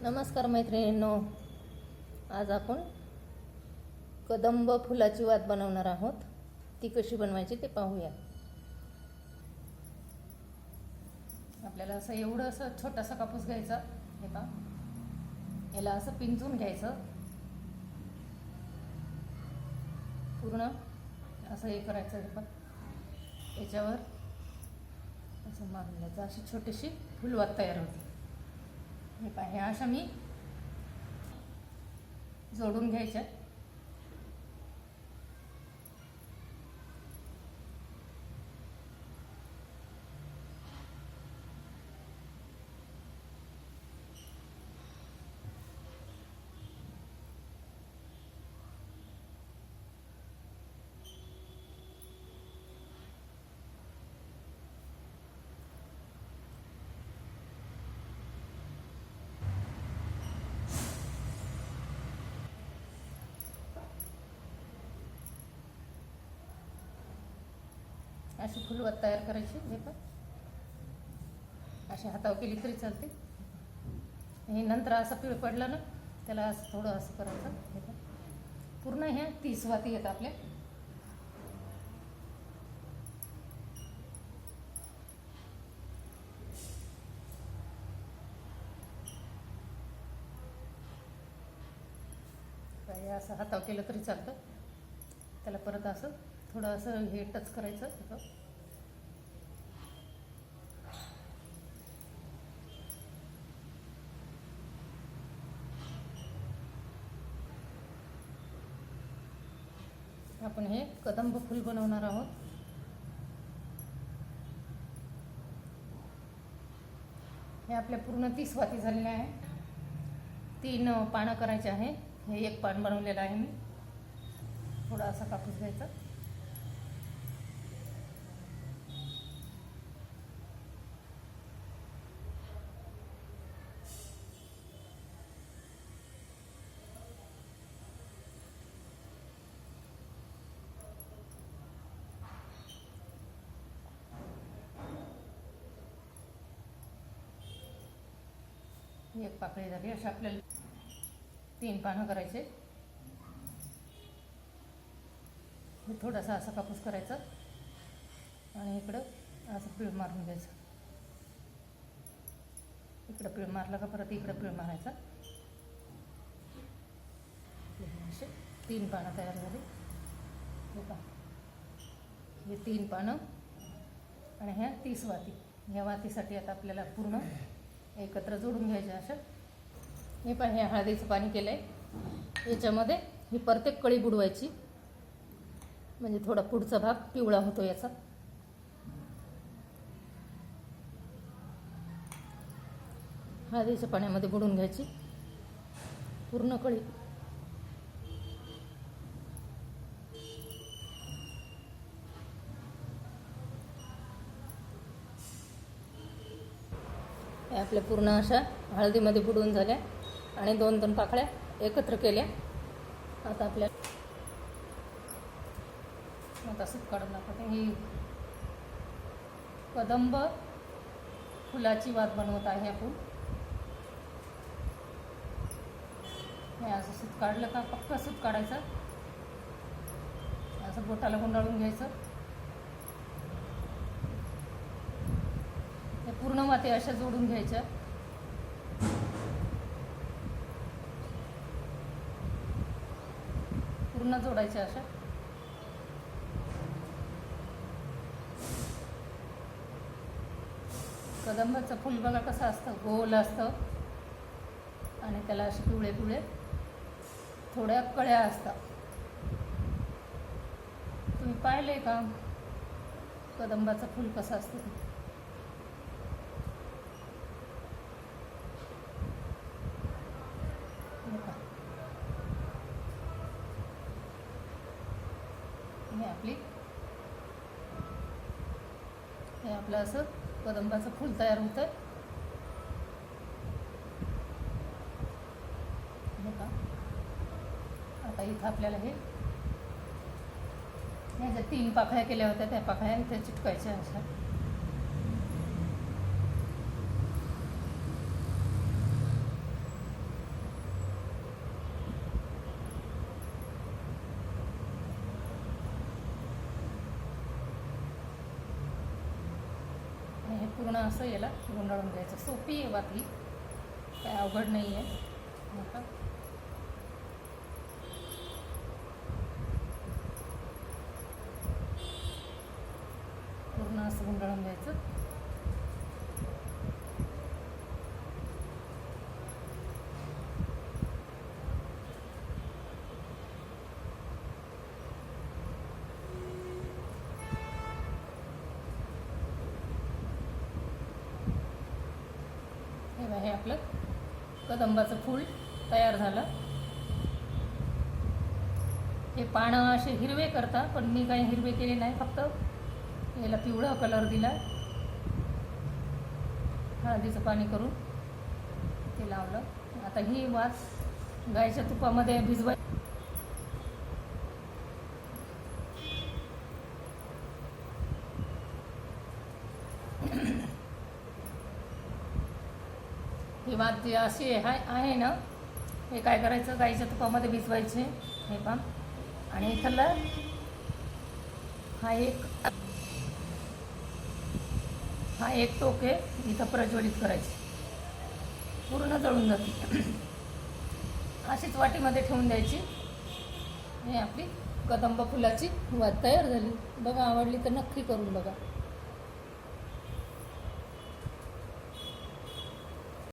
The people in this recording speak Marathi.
नमस्कार मैत्रिणींनो, आज आपण कदंब फुलाची वात बनवणार आहोत. ती कशी बनवायची ते पाहूया. आपल्याला असं एवढं छोटासा कापूस घ्यायचा. हे पहा, याला असं पिंजून घ्यायचं. पूर्ण असं हे करायचं. हे पहा, याच्यावर असं मारून घ्यायचं. अशी छोटीशी फुलवात तयार होते. हे पहा, ह्या अशा मी जोडून घ्यायच्या. अशी फुलवात तयार करायची. हे पण अशा हातावर केली तरी चालते. हे नंतर असं पिळ पडलं ना, त्याला असं थोडं असं करायचं. हे पण पूर्ण ह्या 30 वाती येतात आपल्या. हे असं हातावर केलं तरी चालतं. त्याला परत असं थोडं असं हे टच करायचं. आपण हे कदंब फूल बनवणार आहोत. हे आपल्या पूर्ण 30 वाती झालेल्या आहे. 3 पानं करायचे आहे. हे एक पान बनवलेलं आहे मी. थोडा असा कापूस घ्यायचा. एक पाकळी झाली. अशा आपल्याला 3 पानं करायचे. हे थोडासा असा कापूस करायचा आणि इकडं असं पिळ मारून घ्यायचं. इकडं पिळ मारला का परत इकडं पिळ मारायचा. असे 3 पानं तयार झाली. हे पहा, हे 3 पानं आणि ह्या 30 वाती. ह्या वातीसाठी आता आपल्याला पूर्ण एकत्र जोडून घ्यायचे. अशा हे पण हे हळदीचं पाणी केलं आहे. याच्यामध्ये ही प्रत्येक कळी बुडवायची, म्हणजे थोडा पुढचा भाग पिवळा होतो याचा. हळदीच्या पाण्यामध्ये बुडवून घ्यायची पूर्ण कळी. आपल्या पूर्ण अशा हळदीमध्ये बुडवून झाल्या आणि 2-2 पाकळ्या एकत्र केल्या. आता आपल्या सूप काढून दाखवते. ही कदंब फुलाची वात बनवत आहे आपण. हे असं सूप काढलं का पक्का सूप काढायचं. असं बोटाला गुंडाळून घ्यायचं. पूर्ण वाती अशा जोडून घ्यायच्या. पूर्ण जोडायच्या अशा. कदंबाचं फूल बघा कसं असतं, गोल असतं आणि त्याला असे पिवळे पिवळे थोड्या कळ्या असतात. तुम्ही पाहिलंय का कदंबाचं फूल कसं असतं ते? हे आपलं असं कदंबाचं फूल तयार होतं. आता इथं आपल्याला हे ज्या 3 पाकळ्या केल्या होत्या त्या पाकळ्या इथे चिटकायच्या अशा. पूर्ण असं याला गुंडाळून घ्यायचं. सोपी आहे वात ही, काय अवघड नाही आहे. आता पूर्ण असं गुंडाळून घ्यायचं. हे आपलं कदंबाचं फूल तयार झालं. हे पानं असे हिरवे करता, पण मी काही हिरवे केले नाही, फक्त याला पिवळा कलर दिला. हळदीचं पाणी करून ते लावलं. आता ही वात गाईच्या तुपामध्ये भिजवाय. ही वात जी अशी आहे ना, हे काय करायचं, गाईच्या तुपामध्ये भिजवायचे हे पण. आणि इथला हा एक टोक आहे, इथं प्रज्वलित करायची, पूर्ण जळून जाते. अशीच वाटीमध्ये ठेवून द्यायची. हे आपली कदंब फुलाची वात तयार झाली. बघा, आवडली तर नक्की करून बघा.